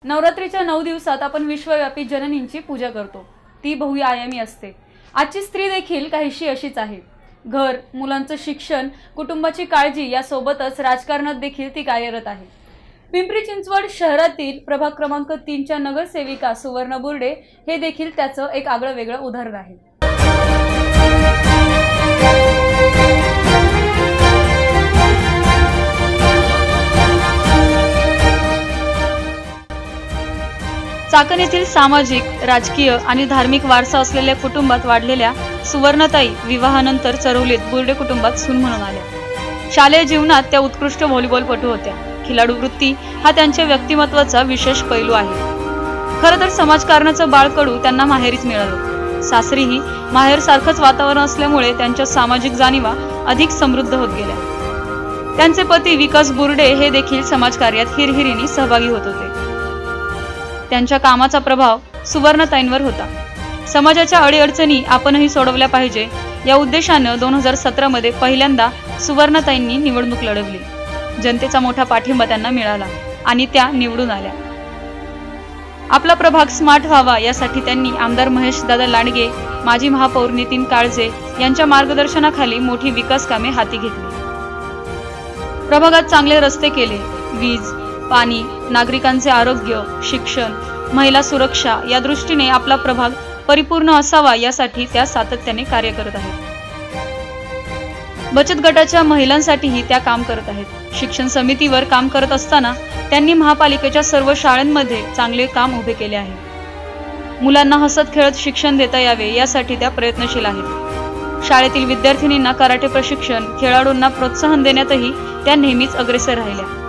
नवरात्रीच्या 9 दिवसात आपण विश्वव्यापी जननींची पूजा करतो। ती बहुआयामी असते। आजची स्त्री देखील काहीशी अशीच आहे। घर, मुलांचं शिक्षण, कुटुंबाची काळजी यासोबतच राजकारणात देखील ती कार्यरत आहे। पिंपरी चिंचवड शहरातील प्रभाग क्रमांक 3 च्या नगरसेविका सुवर्ण बुर्डे हे देखील त्याचं एक आगळं वेगळं उदाहरण आहे। चाकण येथील सामाजिक, राजकीय आणि धार्मिक वारसा असलेल्या कुटुंबात वाढलेल्या सुवर्णताई विवाहानंतर चरवलीत बुर्डे कुटुंबात सून म्हणून आल्या। शालेय जीवनात त्या उत्कृष्ट व्हॉलीबॉलपटू होत्या। खिलाडू वृत्ती हा त्यांच्या व्यक्तिमत्वाचा विशेष पैलू आहे। खरं तर समाजकारणाचं बाळकडू त्यांना माहेरीच मिळालं। सासरीही माहेर सारखंच वातावरण असल्यामुळे त्यांच्या सामाजिक जाणीवा अधिक समृद्ध होत गेल्या। त्यांचे पती विकास बुर्डे हे देखील समाजकार्यात हिरहिरीने सहभागी होत होते। त्यांच्या कामाचा प्रभाव सुवर्णताईंवर होता। समाजाच्या अडीअडचणी आपणही सोडवल्या पाहिजे या उद्देशानं 2017 मध्ये पहिल्यांदा सुवर्णताईंनी निवडणूक लढवली। जनतेचा मोठा पाठिंबा त्यांना मिळाला आणि त्या निवडून आल्या। आपला प्रभाग स्मार्ट व्हावा यासाठी त्यांनी आमदार महेश दादा लांडगे, माजी महापौर नितीन काळजे यांच्या मार्गदर्शनाखाली मोठी विकास कामे हाती घेतली। प्रभागात चांगले रस्ते केले, वीज, पाणी, नागरिकांचे आरोग्य, शिक्षण, महिला सुरक्षा या दृष्टीने आपला प्रभाग परिपूर्ण असावा यासाठी त्या सातत्याने कार्य करत आहेत। बचत गटाच्या महिलांसाठीही त्या काम करत आहेत। शिक्षण समितीवर काम करत असताना त्यांनी महापालिकेच्या सर्व शाळांमध्ये चांगले काम उभे केले आहे। मुलांना हसत खेळत शिक्षण देता यावे यासाठी त्या प्रयत्नशील आहेत। शाळेतील विद्यार्थिनींना कराटे प्रशिक्षण, खेळाडूंना प्रोत्साहन देण्यातही त्या नेहमीच अग्रेसर राहिल्या।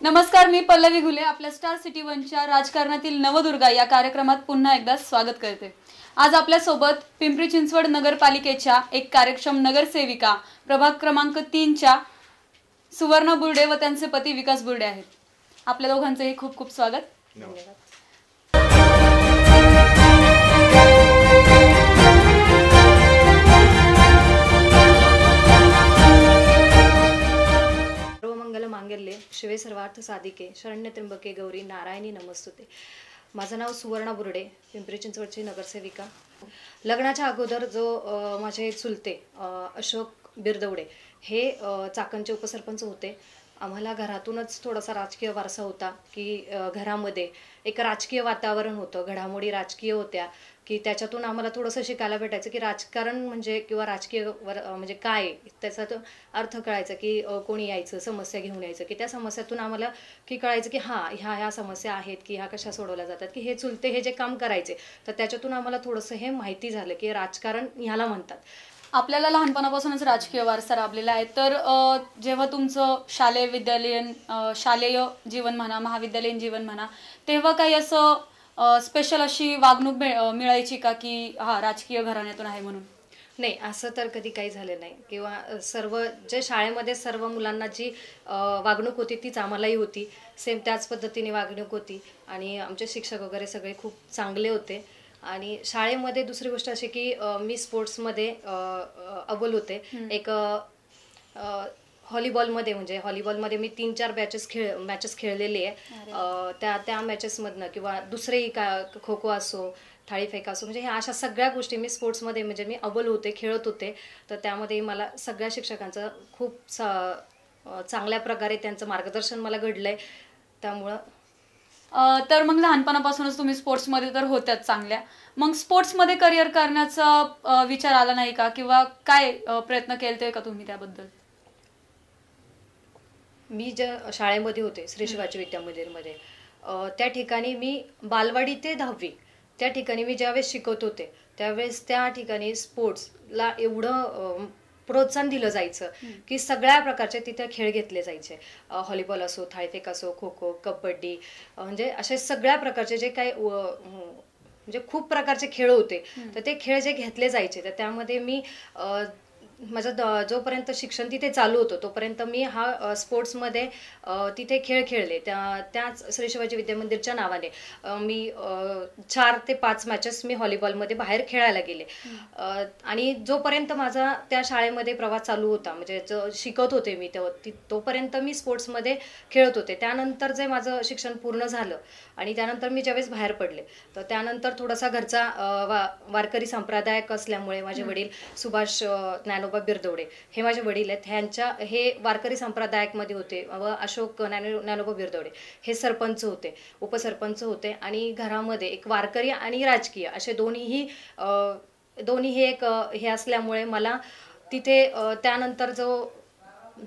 नमस्कार, मी पल्लवी घुले आपल्या स्टार सिटी 1च्या राजकारणातील नवदुर्गा या कार्यक्रमात पुन्हा एकदा स्वागत करते। आज आपल्या सोबत पिंपरी चिंचवड नगरपालिकेच्या एक कार्यक्षम नगरसेविका प्रभाग क्रमांक 3 च्या सुवर्ण बुर्डे व त्यांचे पती विकास बुर्डे आहेत। आपल्या दोघांचेही खूप खूप स्वागत। धन्यवाद। मांगेरले शिवे सर्वार्थ साधिके शरण्य त्र्यंबके गौरी नारायणी नमस्तुते। माझं नाव सुवर्ण बुर्डे, पिंपरी चिंचवडची नगरसेविका। लग्नाच्या अगोदर जो माझे चुलते अशोक बिरदवडे हे चाकणचे उपसरपंच होते। आम्हाला घरातूनच थोडासा राजकीय वारसा होता की घरामध्ये एक राजकीय वातावरण होतं, घडामोडी राजकीय होत्या की त्याच्यातून आम्हाला थोडंसं शिकायला भेटायचं की राजकारण म्हणजे किंवा राजकीय म्हणजे काय त्याचा अर्थ कळायचा की कोणी यायचं, समस्या घेऊन यायचं की त्या समस्यातून आम्हाला की कळायचं की हां ह्या समस्या आहेत की ह्या कशा सोडवल्या जातात की हे चुलते हे जे काम करायचे तर त्याच्यातून आम्हाला थोडंसं हे माहिती झालं की राजकारण ह्याला म्हणतात। आपल्याला लहानपणापासूनच राजकीय वारसा लाभलेला आहे, तर जेव्हा तुमचं शालेय जीवन म्हणा, महाविद्यालयीन जीवन म्हणा, तेव्हा काही असं स्पेशल अशी वागणूक मिळायची का की हा राजकीय घराण्यातून आहे म्हणून? नाही, असं तर कधी काही झालं नाही किंवा सर्व जे शाळेमध्ये सर्व मुलांना जी वागणूक होती तीच आम्हालाही होती। सेम त्याच पद्धतीने वागणूक होती आणि आमचे शिक्षक वगैरे सगळे खूप चांगले होते। आणि शाळेमध्ये दुसरी गोष्ट अशी की मी स्पोर्ट्समध्ये अव्वल होते। एक व्हॉलीबॉलमध्ये म्हणजे व्हॉलीबॉलमध्ये मी 3-4 मॅचेस खेळलेली आहे। त्या मॅचेसमधनं किंवा दुसरेही खो खो असो, थाळीफेक असो, म्हणजे ह्या अशा सगळ्या गोष्टी मी स्पोर्ट्समध्ये म्हणजे मी अव्वल होते, खेळत होते। तर त्यामध्ये मला सगळ्या शिक्षकांचं खूप चांगल्या प्रकारे त्यांचं मार्गदर्शन मला घडलंय। त्यामुळं तर मग लहानपणापासूनच तुम्ही स्पोर्ट्समध्ये तर होत्याच चांगल्या, मग स्पोर्ट्समध्ये करिअर करण्याचा विचार आला नाही का किंवा काय प्रयत्न केलते का तुम्ही त्याबद्दल? मी ज्या शाळेमध्ये होते श्री शिवाजी विद्या मंदिरमध्ये, त्या ठिकाणी मी बालवाडी ते 10वी त्या ठिकाणी मी ज्यावेळेस शिकवत होते त्यावेळेस त्या ठिकाणी स्पोर्ट्सला एवढं प्रोत्साहन दिलं जायचं की सगळ्या प्रकारचे तिथे खेळ घेतले जायचे। व्हॉलीबॉल असो, थाळीफेक असो, खो खो, कबड्डी, म्हणजे असे सगळ्या प्रकारचे जे काही म्हणजे खूप प्रकारचे खेळ होते तर ते खेळ जे घेतले जायचे तर त्यामध्ये मी जोपर्यंत शिक्षण तिथे चालू होतं तोपर्यंत मी हा स्पोर्ट्समध्ये तिथे खेळ खेळले. त्याच श्री शिवाजी विद्या मंदिरच्या नावाने मी 4 ते 5 मॅचेस मी व्हॉलीबॉलमध्ये बाहेर खेळायला गेले. आणि जोपर्यंत माझा त्या शाळेमध्ये प्रवास चालू होता, म्हणजे शिकत होते मी तोपर्यंत मी स्पोर्ट्समध्ये खेळत होते. त्यानंतर जे माझं शिक्षण पूर्ण झालं आणि त्यानंतर मी ज्यावेळेस बाहेर पडले, तर त्यानंतर थोडासा घरचा वारकरी संप्रदायक असल्यामुळे माझे वडील सुभाष ज्ञानोबा बिरदवडे हे माझे वडील आहेत. हे वारकरी संप्रदायकमध्ये होते व अशोक ज्ञानोबा बिरदवडे हे सरपंच होते, उपसरपंच होते. आणि घरामध्ये एक वारकरी आणि राजकीय असे दोन्ही हे एक हे असल्यामुळे मला तिथे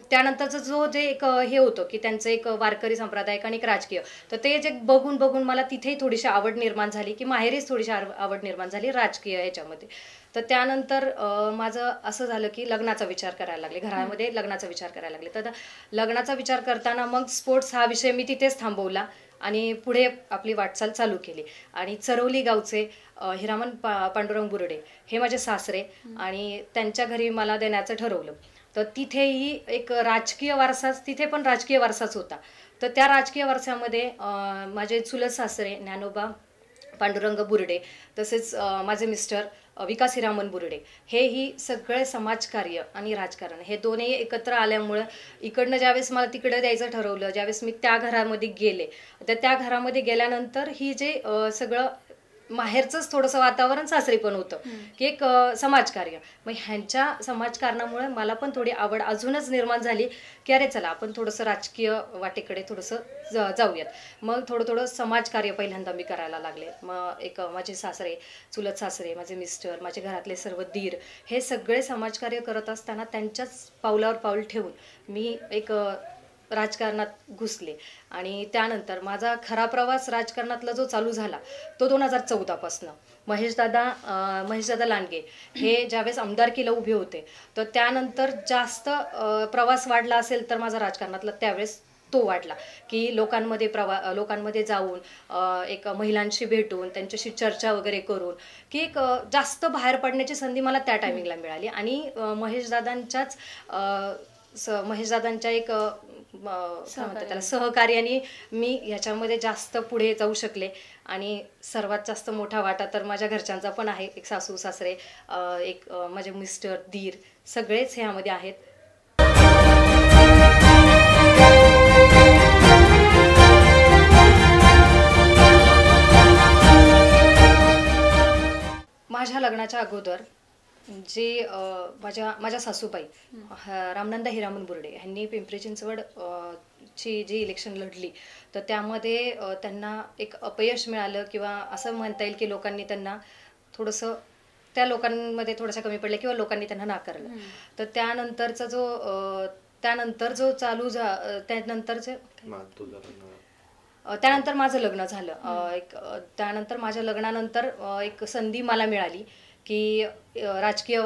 त्यानंतरचं जो जे एक हे होतं की त्यांचं एक वारकरी संप्रदायिक आणि एक राजकीय, तर ते जे बघून मला तिथेही थोडीशी आवड निर्माण झाली, की माहेरीच थोडीशी आवड निर्माण झाली राजकीय ह्याच्यामध्ये. तर त्यानंतर माझं असं झालं की लग्नाचा विचार करायला लागले, घरामध्ये लग्नाचा विचार करायला लागले. तर लग्नाचा विचार करताना मग स्पोर्ट्स हा विषय मी तिथेच थांबवला आणि पुढे आपली वाटचाल चालू केली. आणि चरवली गावचे हिरामन पांडुरंग बुर्डे हे माझे सासरे आणि त्यांच्या घरी मला देण्याचं ठरवलं. तर तिथेही एक तिथे पण राजकीय वारसाच होता. तर त्या राजकीय वारसामध्ये माझे चुलत सासरे ज्ञानोबा पांडुरंग बुर्डे, तसेच माझे मिस्टर विकास हिरामन बुर्डे, हेही सगळे समाजकार्य आणि राजकारण हे दोन्ही एकत्र आल्यामुळं इकडनं ज्यावेळेस मला तिकडं द्यायचं ठरवलं, ज्यावेळेस मी त्या घरामध्ये गेले, तर त्या घरामध्ये गेल्यानंतर ही जे सगळं माहेरचंच थोडंसं वातावरण सासरी पण होतं की एक समाजकार्य. मग ह्यांच्या समाजकारणामुळे मला पण थोडी आवड अजूनच निर्माण झाली की अरे चला आपण थोडंसं राजकीय वाटेकडे थोडंसं जाऊयात. मग थोडं समाजकार्य पहिल्यांदा मी करायला लागले. मग एक माझे सासरे, चुलत सासरे, माझे मिस्टर, माझे घरातले सर्व दीर हे सगळे समाजकार्य करत असताना त्यांच्याच पावलावर पाऊल ठेवून मी एक राजकारणात घुसले. आणि त्यानंतर माझा खरा प्रवास राजकारणातला जो चालू झाला तो 2014 पासून. महेशदादा लांडगे हे ज्यावेळेस आमदारकीला उभे होते, तर त्यानंतर जास्त प्रवास वाढला असेल तर माझा राजकारणातला त्यावेळेस तो वाढला की लोकांमध्ये जाऊन एक महिलांशी भेटून त्यांच्याशी चर्चा वगैरे करून की एक जास्त बाहेर पडण्याची संधी मला त्या टायमिंगला मिळाली. आणि महेशदादांच्या एक त्याला सहकार्याने मी ह्याच्यामध्ये जास्त पुढे जाऊ शकले. आणि सर्वात जास्त मोठा वाटा तर माझ्या घरच्यांचा पण आहे. एक सासू सासरे, एक माझे मिस्टर, दीर सगळेच ह्यामध्ये आहेत. माझ्या लग्नाच्या अगोदर जे माझ्या सासूबाई रामनंदा हिरामन बुर्डे यांनी पिंपरी चिंचवड ची जी इलेक्शन लढली, तर त्यामध्ये त्यांना एक अपयश मिळालं किंवा असं म्हणता येईल की लोकांनी त्यांना थोडंसं त्या लोकांमध्ये थोडंसं कमी पडलं किंवा लोकांनी त्यांना नाकारलं. तर त्यानंतर माझं लग्न झालं. त्यानंतर माझ्या लग्नानंतर एक संधी मला मिळाली की राजकीय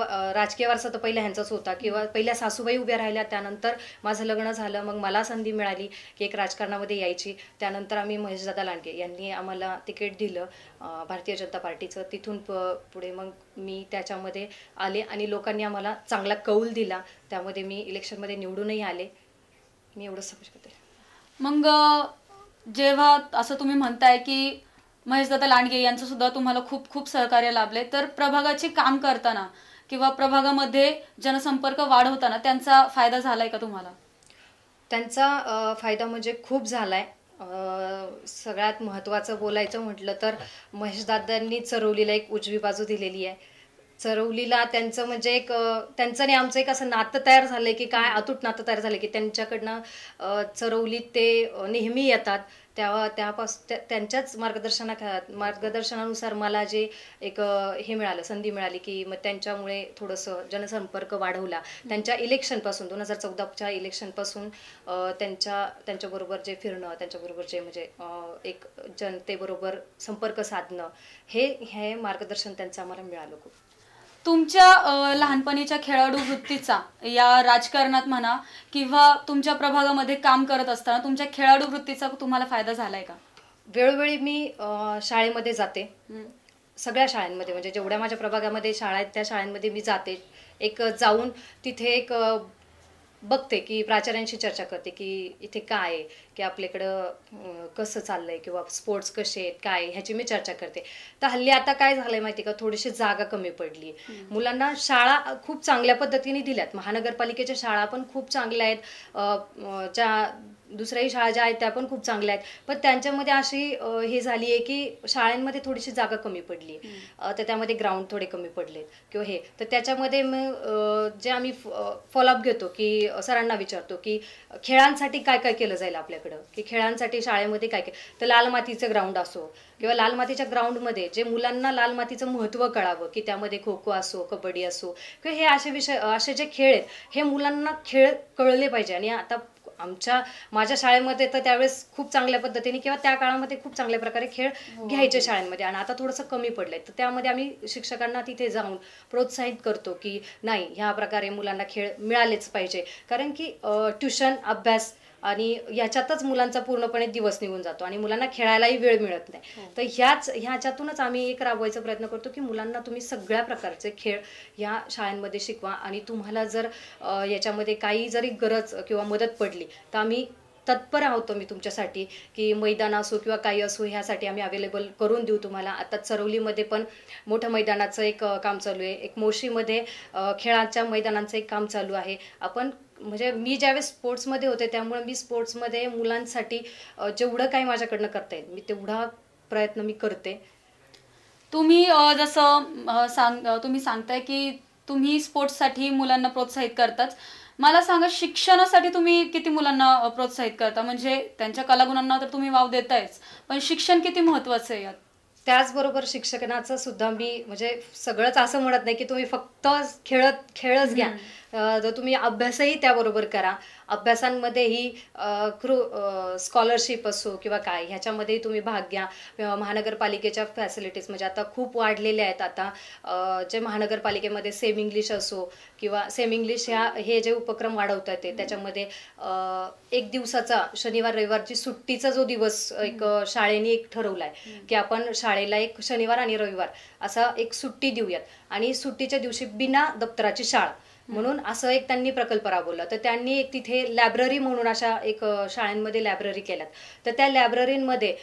वारसा तर पहिला ह्यांचाच होता किंवा पहिल्या सासूबाई उभ्या राहिल्या. त्यानंतर माझं लग्न झालं, मग मला संधी मिळाली की एक राजकारणामध्ये यायची. त्यानंतर आम्ही महेशदादा लांडगे यांनी आम्हाला तिकीट दिलं भारतीय जनता पार्टीचं. तिथून पुढे मग मी त्याच्यामध्ये आले आणि लोकांनी आम्हाला चांगला कौल दिला. त्यामध्ये मी इलेक्शनमध्ये निवडूनही आले. मी एवढंच समजू शकते. मग जेव्हा असं तुम्ही म्हणताय की महेशदादा लांडगे यांचं सुद्धा तुम्हाला खूप खूप सहकार्य लाभले, तर प्रभागाचे काम करताना किंवा प्रभागामध्ये जनसंपर्क वाढवताना त्यांचा फायदा झालाय का तुम्हाला? त्यांचा फायदा म्हणजे खूप झालाय. सगळ्यात महत्त्वाचं बोलायचं म्हटलं तर महेशदादांनी चरवलीला एक उजवी बाजू दिलेली आहे. चरवलीला त्यांचं म्हणजे एक त्यांचं आणि आमचं एक असं नातं तयार झालंय की काय अतूट नातं तयार झालंय की त्यांच्याकडनं चरवलीत ते नेहमी येतात. त्यांच्याच मार्गदर्शनानुसार मला जे एक संधी मिळाली की मग त्यांच्यामुळे थोडंसं जनसंपर्क वाढवला. त्यांच्या इलेक्शनपासून 2014च्या इलेक्शनपासून त्यांच्याबरोबर जे फिरणं, त्यांच्याबरोबर जे म्हणजे एक जनतेबरोबर संपर्क साधणं हे मार्गदर्शन त्यांचं आम्हाला मिळालं खूप. तुमच्या लहानपणीच्या खेळाडू वृत्तीचा या राजकारणात म्हणा किंवा तुमच्या प्रभागामध्ये काम करत असताना तुमच्या खेळाडू वृत्तीचा तुम्हाला फायदा झालाय का? वेळोवेळी मी शाळेमध्ये जाते सगळ्या शाळांमध्ये म्हणजे जेवढ्या माझ्या प्रभागामध्ये शाळा आहेत त्या शाळांमध्ये मी जाते. एक जाऊन तिथे एक बघते की प्राचार्यांशी चर्चा करते की इथे काय आहे, की आपल्याकडं कसं चाललंय किंवा स्पोर्ट्स कसे आहेत काय आहे, ह्याची मी चर्चा करते. तर हल्ली आता काय झालंय माहिती का, थोडीशी जागा कमी पडली. मुलांना शाळा खूप चांगल्या पद्धतीने दिल्यात, महानगरपालिकेच्या शाळा पण खूप चांगल्या आहेत, ज्या दुसऱ्याही शाळा ज्या आहेत त्या पण खूप चांगल्या आहेत, पण त्यांच्यामध्ये अशी हे झाली आहे की शाळांमध्ये थोडीशी जागा कमी पडली. तर त्यामध्ये ग्राउंड थोडे कमी पडले किंवा हे, तर त्याच्यामध्ये मग जे आम्ही फॉलोअप घेतो की सरांना विचारतो की खेळांसाठी काय काय केलं जाईल आपल्याकडं, की खेळांसाठी शाळेमध्ये काय काय, तर लाल मातीचं ग्राउंड असो किंवा लाल मातीच्या ग्राउंडमध्ये जे मुलांना लाल मातीचं महत्त्व कळावं, की त्यामध्ये खो खो असो, कबड्डी असो किंवा हे असे विषय, असे जे खेळ आहेत हे मुलांना खेळ कळले पाहिजे. आणि आता माझ्या शाळेमध्ये तर त्यावेळेस खूप चांगल्या पद्धतीने किंवा त्या काळामध्ये खूप चांगल्या प्रकारे खेळ घ्यायचे शाळांमध्ये, आणि आता थोडंसं कमी पडलंय. तर त्यामध्ये आम्ही शिक्षकांना तिथे जाऊन प्रोत्साहित करतो की नाही, ह्या प्रकारे मुलांना खेळ मिळालेच पाहिजे, कारण की ट्युशन अभ्यास आणि याच्यातच मुलांचा पूर्णपणे दिवस निघून जातो आणि मुलांना खेळायलाही वेळ मिळत नाही. तर ह्याच्यातूनच आम्ही एक राबवायचा प्रयत्न करतो की मुलांना तुम्ही सगळ्या प्रकारचे खेळ ह्या शाळांमध्ये शिकवा, आणि तुम्हाला जर याच्यामध्ये काही जरी गरज किंवा मदत पडली तर आम्ही तत्पर आहोत मी तुमच्यासाठी, की मैदान असो किंवा काही असो ह्यासाठी आम्ही अवेलेबल करून देऊ तुम्हाला. आता चरवलीमध्ये पण मोठं मैदानाचं एक काम चालू आहे, एक मोशीमध्ये खेळाच्या मैदानाचं एक काम चालू आहे. आपण म्हणजे मी ज्यावेळेस स्पोर्ट्समध्ये होते त्यामुळे मी स्पोर्ट्समध्ये मुलांसाठी जेवढं काही माझ्याकडनं करता येईल मी तेवढा प्रयत्न मी करते. तुम्ही तुम्ही सांगताय की तुम्ही स्पोर्ट्ससाठी मुलांना प्रोत्साहित करताच. मला सांगा, शिक्षणासाठी तुम्ही किती मुलांना प्रोत्साहित करता? म्हणजे त्यांच्या कलागुणांना तर तुम्ही वाव देतायच, पण शिक्षण किती महत्वाचं आहे यात? त्याचबरोबर शिक्षणाचं सुद्धा मी म्हणजे सगळंच असं म्हणत नाही की तुम्ही फक्त खेळच घ्या, तर तुम्ही अभ्यासही त्याबरोबर करा. अभ्यासांमध्येही स्कॉलरशिप असो किंवा काय ह्याच्यामध्येही तुम्ही भाग घ्या. महानगरपालिकेच्या फॅसिलिटीज म्हणजे आता खूप वाढलेल्या आहेत. आता जे महानगरपालिकेमध्ये सेम इंग्लिश असो किंवा सेम इंग्लिश हे जे उपक्रम वाढवतात ते त्याच्यामध्ये एक दिवसाचा शनिवार रविवारची सुट्टीचा जो दिवस एक शाळेने एक ठरवलाय की आपण शाळेला एक शनिवार आणि रविवार असा एक सुट्टी देऊयात, आणि सुट्टीच्या दिवशी बिना दप्तराची शाळा म्हणून असं एक त्यांनी प्रकल्प राबवला. तर त्यांनी एक तिथे लायब्ररी म्हणून अशा एक शाळांमध्ये लायब्ररी केल्यात. तर त्या लायब्ररीमध्ये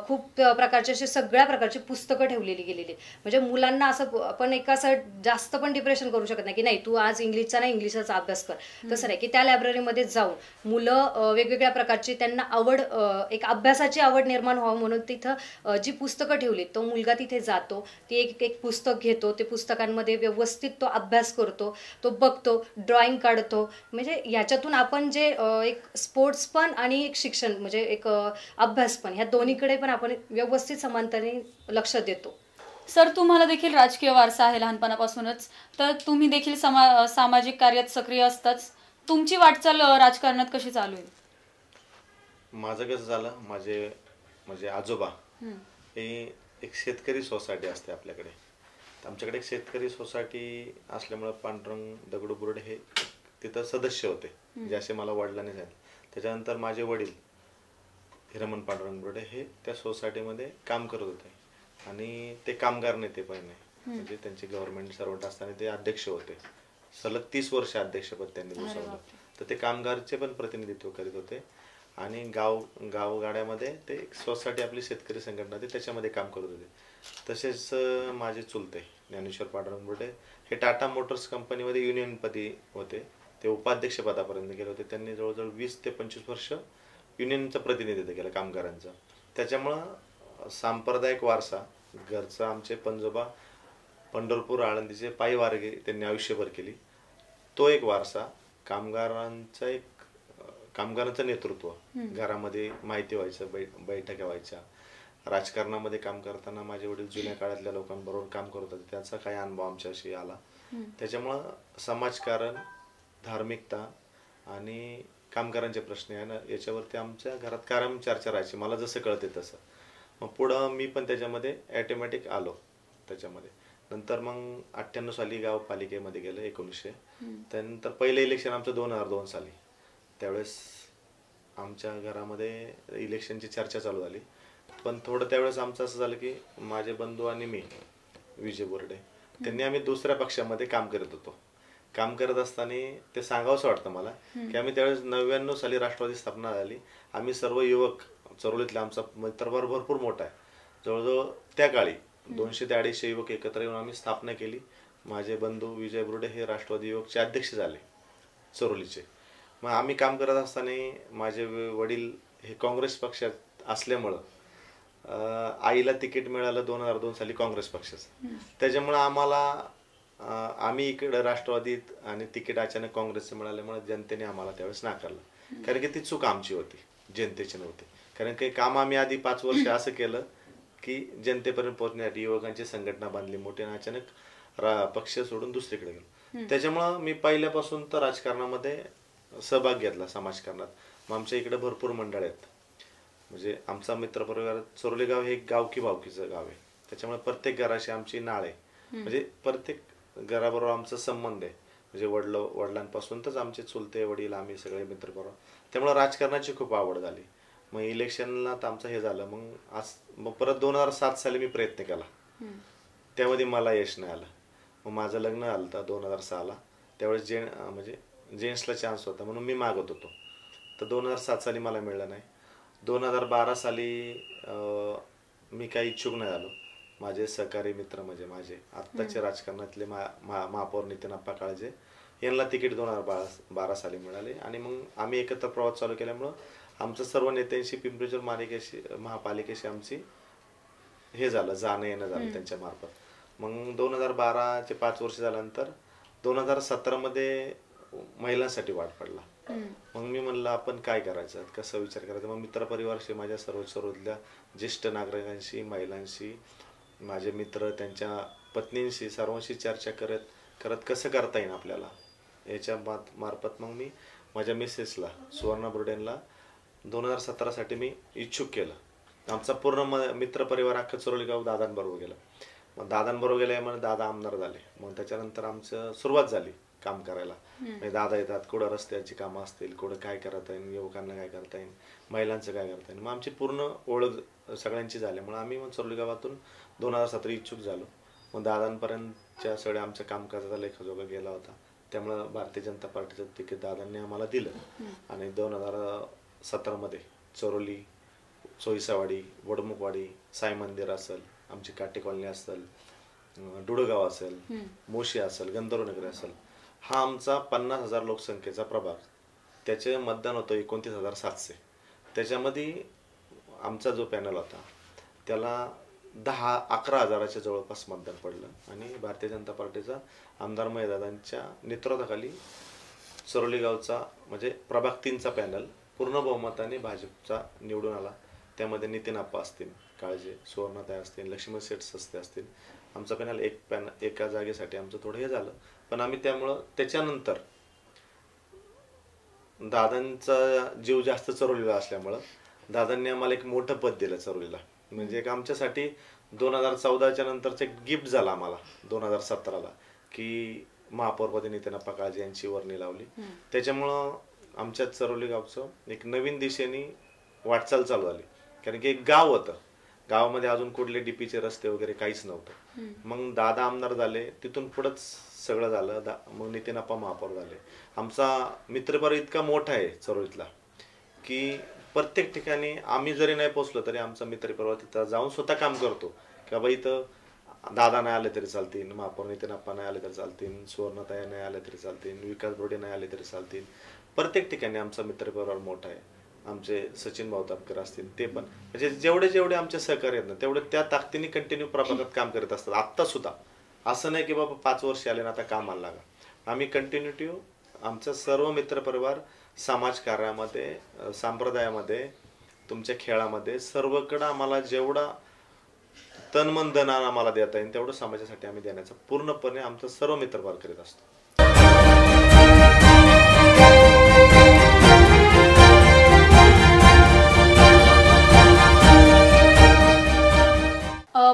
खूप प्रकारचे असे सगळ्या प्रकारची पुस्तकं ठेवलेली गेलेली, म्हणजे मुलांना असं आपण एक असं जास्त पण डिप्रेशन करू शकत नाही की नाही तू आज इंग्लिशचा नाही इंग्लिशचा अभ्यास कर. तसं नाही, की त्या लायब्ररीमध्ये जाऊन मुलं वेगवेगळ्या प्रकारची त्यांना आवड, एक अभ्यासाची आवड निर्माण व्हावं म्हणून तिथं जी पुस्तकं ठेवली तो मुलगा तिथे जातो, ती एक एक पुस्तक घेतो, ते पुस्तकांमध्ये व्यवस्थित तो अभ्यास करतो, तो बघतो, ड्रॉइंग काढतो. म्हणजे याच्यातून आपण जे एक स्पोर्ट्स पण आणि एक शिक्षण म्हणजे एक अभ्यास पण, ह्या दोन्हीकडे पण आपण व्यवस्थित समांतराने लक्ष देतो. सर, तुम्हाला देखील राजकीय वारसा आहे लहानपणापासूनच, तर तुम्ही देखील सामाजिक कार्यात सक्रिय असताच. तुमची वाटचाल राजकारणात कशी चालू आहे? माझं कसं झालं, माझे म्हणजे आजोबा हे एक शेतकरी सोसायटी असते आपल्याकडे. तर आमच्याकडे एक शेतकरी सोसायटी असल्यामुळं पांडुरंग दगडू बुर्डे हे तिथं सदस्य होते, जे असे मला वडिलांनी सांगितलं. त्याच्यानंतर माझे वडील हिरमन पांडुरंग बुर्डे हे त्या सोसायटीमध्ये काम करत होते, आणि ते कामगार नेते पण नाही, म्हणजे त्यांचे गव्हर्नमेंट सर्वंट असताना ते अध्यक्ष होते. सलग 30 वर्ष अध्यक्षपद त्यांनी भूषवलं. तर ते कामगारचे पण प्रतिनिधित्व करीत होते, आणि गावगाड्यामध्ये ते एक सोसायटी आपली शेतकरी संघटना होती त्याच्यामध्ये काम करत होते. तसेच माझे चुलते ज्ञानेश्वर पांडुरंग बुर्डे हे टाटा मोटर्स कंपनीमध्ये युनियनपदी होते. ते उपाध्यक्षपदापर्यंत गेले होते. त्यांनी जवळजवळ 20 ते 25 वर्ष युनियनचं प्रतिनिधित्व केलं कामगारांचं. त्याच्यामुळं सांप्रदायिक वारसा घरचं आमचे पंजोबा पंढरपूर आळंदीचे पायी वारगे त्यांनी आयुष्यभर केली. तो एक वारसा, कामगारांचं नेतृत्व घरामध्ये माहिती व्हायचं, बैठका व्हायच्या. राजकारणामध्ये काम करताना माझे वडील जुन्या काळातल्या लोकांबरोबर काम करत होते, त्याचा काही अनुभव आमच्याशी आला. त्याच्यामुळं समाजकारण, धार्मिकता आणि कामगारांचे प्रश्न आहे ना, याच्यावरती आमच्या घरात कायम चर्चा राहायची, मला जसं कळते तसं. मग पुढं मी पण त्याच्यामध्ये ॲटोमॅटिक आलो त्याच्यामध्ये. नंतर मग 98 साली गाव पालिकेमध्ये गेलं 1900. त्यानंतर पहिलं इलेक्शन आमचं 2002 साली. त्यावेळेस आमच्या घरामध्ये इलेक्शनची चर्चा चालू झाली, पण थोडं त्यावेळेस आमचं असं झालं की माझे बंधू आणि मी विजय बोर्डे, त्यांनी आम्ही दुसऱ्या पक्षामध्ये काम करत होतो. काम करत असताना ते सांगावंसं वाटतं मला की आम्ही त्यावेळेस 99 साली राष्ट्रवादी स्थापना झाली. आम्ही सर्व युवक चरोलीतले, आमचा मित्रभार भरपूर मोठा आहे, जवळजवळ त्या काळी 200 ते 250 युवक एकत्र येऊन आम्ही स्थापना केली. माझे बंधू विजय बोर्डे हे राष्ट्रवादी युवकचे अध्यक्ष झाले चरोलीचे. मग आम्ही काम करत असताना माझे वडील हे काँग्रेस पक्षात असल्यामुळं आईला तिकीट मिळालं 2002 साली काँग्रेस पक्षाचं. त्याच्यामुळं आम्ही इकडं राष्ट्रवादीत आणि तिकीट अचानक काँग्रेसचं मिळाल्यामुळे जनतेने आम्हाला त्यावेळेस नाकारलं. कारण की ती चूक आमची होती, जनतेची नव्हती. कारण काही काम आम्ही आधी 5 वर्ष असं केलं की जनतेपर्यंत पोहोचण्यासाठी युवकांची संघटना बांधली मोठी, आणि अचानक पक्ष सोडून दुसरीकडे गेलो. त्याच्यामुळं मी पहिल्यापासून तर राजकारणामध्ये सहभाग घेतला, समाजकारणात. मग आमच्या इकडे भरपूर मंडळ आहेत. म्हणजे आमचा मित्रपरिवार, चरोली गाव हे एक गावकी भावकीचं गाव आहे. त्याच्यामुळे प्रत्येक घराशी आमची नाळ आहे. म्हणजे प्रत्येक घराबरोबर आमचा संबंध आहे. म्हणजे वडिलांपासून तर आमचे चुलते वडील, आम्ही सगळे मित्रपरिवार. त्यामुळे राजकारणाची खूप आवड झाली. मग इलेक्शनला तर आमचं हे झालं. मग परत 2007 साली मी प्रयत्न केला, त्यामध्ये मला यश नाही आलं. मग माझं लग्न झालं तर 2006ला. त्यावेळेस म्हणजे जेंट्सला चान्स होता म्हणून मी मागत होतो, तर 2007 साली मला मिळलं नाही. 2012 साली मी काही इच्छुक नाही झालो. माझे सहकारी मित्र म्हणजे माझे आत्ताचे राजकारणातले महापौर नितीनप्पा काळजे यांना तिकीट 2012 साली मिळाले. आणि मग आम्ही एकत्र प्रवास चालू केल्यामुळं आमचं सर्व नेत्यांशी पिंपरी-चिंचवड महापालिकेशी आमची हे झालं, जाणं येणं झालं त्यांच्या मार्फत. मग 2012चे 5 वर्ष झाल्यानंतर 2017 मध्ये महिलांसाठी वाट पडला. मग मी म्हणलं आपण काय करायचं, कसं विचार करायचा. मग मित्रपरिवारशी, माझ्या सर्वोच्चल्या ज्येष्ठ नागरिकांशी, महिलांशी, माझे मित्र, त्यांच्या पत्नींशी, सर्वांशी चर्चा करत कसं करता येईल आपल्याला याच्या मार्फत मग मी माझ्या मिसेसला सुवर्णा बुर्डेंना 2017 साठी मी इच्छुक केलं. आमचा पूर्ण मित्रपरिवार अख्खं चरोली गाव दादांबरोबर गेलं. मग दादांबरोबर गेल्यामुळे दादा आमदार झाले. मग त्याच्यानंतर आमचं सुरुवात झाली काम करायला. म्हणजे दादा येतात, कुठं रस्त्याची कामं असतील, कुठं काय करता येईल, युवकांना काय करता येईल, महिलांचं काय करता येईल. मग आमची पूर्ण ओळख सगळ्यांची झाल्यामुळे आम्ही मग चरोली गावातून 2017 इच्छुक झालो. मग दादांपर्यंतच्या सगळ्या आमच्या कामकाजाचा लेखाजोखा गेला होता. त्यामुळं भारतीय जनता पार्टीचं तिकीट दादांनी आम्हाला दिलं. आणि 2017 मध्ये चरोली, सोयीसावाडी, वडमुखवाडी, साई मंदिर असेल, आमची काटे कॉलनी असेल, डुडगाव असेल, मोशी असेल, गंधर्वनगरी असेल, हा आमचा 50,000 लोकसंख्येचा प्रभाग. त्याचे मतदान होतं 29,700. त्याच्यामध्ये आमचा जो पॅनल होता त्याला 11,000च्या जवळपास मतदान पडलं. आणि भारतीय जनता पार्टीचा आमदार मयदादांच्या नेतृत्वाखाली चरोली गावचा म्हणजे प्रभाग 3चा पॅनल पूर्ण बहुमताने भाजपचा निवडून आला. त्यामध्ये नितीनप्पा असतील काळजे, सुवर्णाताई असतील, लक्ष्मण शेठ सस्ते असतील. आमचा पॅनल एका जागेसाठी आमचं थोडं हे झालं. पण आम्ही त्यामुळं त्याच्यानंतर दादांचा जीव जास्त चरोलीला असल्यामुळं दादांनी आम्हाला एक मोठं पद दिलं चरोलीला. म्हणजे एक आमच्यासाठी 2014च्या नंतरचं एक गिफ्ट झाला आम्हाला 2017ला, की महापौरपदी नितीनप्पा काळजे यांची वर्णी लावली. त्याच्यामुळं आमच्या चरोली गावचं एक नवीन दिशेने वाटचाल चालू झाली. कारण की एक गाव होतं, गावामध्ये अजून कुठले डीपीचे रस्ते वगैरे काहीच नव्हतं. मग दादा आमदार झाले, तिथून पुढंच सगळं झालं. मग नितीनप्पा महापौर झाले. आमचा मित्रपरिवार इतका मोठा आहे चरोलीतला की प्रत्येक ठिकाणी आम्ही जरी नाही पोहोचलो तरी आमचा मित्रपरिवार तिथं जाऊन स्वतः काम करतो की बाबा इथं दादा नाही आले तरी चालतील, महापौर नितीनप्पा नाही आले तरी चालतील, सुवर्णताई नाही आले तरी चालतील, विकास बोर्डे नाही आले तरी चालतील. प्रत्येक ठिकाणी आमचा मित्रपरिवार मोठा आहे. आमचे सचिन भाऊ तापकर असतील, ते पण म्हणजे जेवढे आमचे सहकारी आहेत ना तेवढे त्या ताकदीने कंटिन्यू प्रभागात काम करत असतात. आत्ता सुद्धा असं नाही की बाबा 5 वर्ष आले ना आता कामाला लागा. आम्ही कंटिन्युटी आमचा सर्व मित्रपरिवार समाजकार्यामध्ये, संप्रदायामध्ये, तुमच्या खेळामध्ये सर्वकडं आम्हाला जेवढा तन मन धन आम्हाला देता येईल तेवढं समाजासाठी आम्ही देण्याचा पूर्णपणे आमचा सर्व मित्रपरिवार करीत असतो.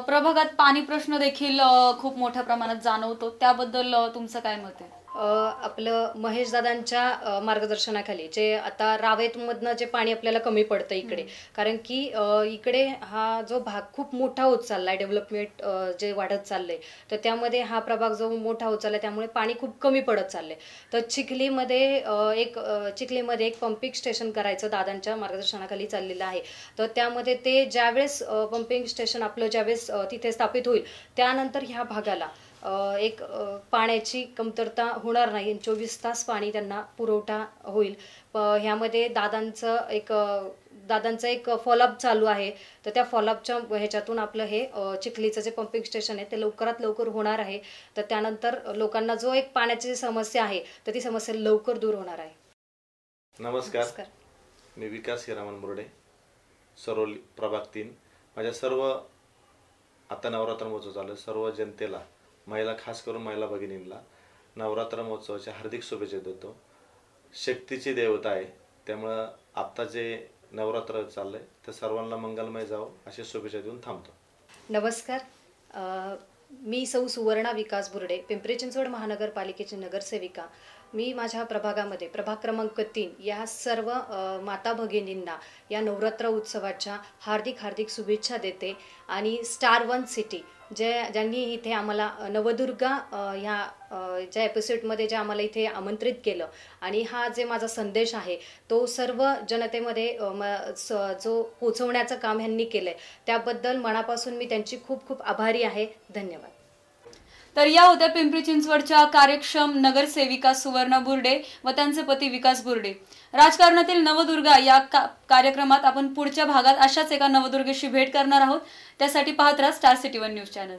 प्रभागात पाणी प्रश्न देखील खूप मोठ्या प्रमाणात जाणवतो, त्याबद्दल तुमचं काय मत आहे? आपलं महेशदादांच्या मार्गदर्शनाखाली जे आता रावेतमधनं जे पाणी आपल्याला कमी पडतं इकडे, कारण की इकडे हा जो भाग खूप मोठा होत चाललाय, डेव्हलपमेंट जे वाढत चाललंय, तर त्यामध्ये हा प्रभाग जो मोठा होत चाललाय त्यामुळे पाणी खूप कमी पडत चाललंय. तर चिखलीमध्ये एक पंपिंग स्टेशन करायचं दादांच्या मार्गदर्शनाखाली चाललेलं आहे. तर त्यामध्ये ते ज्यावेळेस पंपिंग स्टेशन आपलं ज्यावेळेस तिथे स्थापित होईल, त्यानंतर ह्या भागाला एक पाण्याची कमतरता होणार नाही. 24 तास पाणी त्यांना पुरवठा होईल. ह्यामध्ये दादांचं एक फॉलोअप चालू आहे. तर त्या फॉलोअपच्या ह्याच्यातून आपलं हे चिखलीचं जे पंपिंग स्टेशन आहे ते लवकरात लवकर होणार आहे. तर त्यानंतर लोकांना जो एक पाण्याची समस्या आहे तर ती समस्या लवकर दूर होणार आहे. नमस्कार. मी विकास हिरामन बुर्डे, सरोली प्रभाग 3. माझ्या सर्व आता नवरात्र महोत्सव चालू आहे, सर्व जनतेला, खास करून महिला भगिनींना नवरात्र महोत्सवाच्या हार्दिक शुभेच्छा देतो. शक्तीची देवता आहे, त्यामुळं आता जे नवरात्र चाललंय तर सर्वांना मंगलमय जावं अशी शुभेच्छा देऊन थांबतो. नमस्कार. मी सौ सुवर्णा विकास बुर्डे, पिंपरी चिंचवड महानगरपालिकेची नगरसेविका. मी माझ्या प्रभागामध्ये प्रभाग क्रमांक 3 या सर्व माता भगिनींना या नवरात्र उत्सवाच्या हार्दिक शुभेच्छा देते. आणि स्टार 1 सिटी ज्यांनी इथे आम्हाला नवदुर्गा ह्या ज्या एपिसोडमध्ये जे आम्हाला इथे आमंत्रित केलं, आणि हा जे माझा संदेश आहे तो सर्व जनतेमध्ये जो पोचवण्याचं काम ह्यांनी केलं आहे, त्याबद्दल मनापासून मी त्यांची खूप आभारी आहे. धन्यवाद. तर या होत्या पिंपरी चिंचवडच्या कार्यक्षम नगरसेविका सुवर्णा बुर्डे व त्यांचे पती विकास बुर्डे. राजकारणातील नवदुर्गा या कार्यक्रमात आपण पुढच्या भागात अशाच एका नवदुर्गेशी भेट करणार आहोत. त्यासाठी पाहत राहा स्टार सिटी 1 न्यूज चॅनल.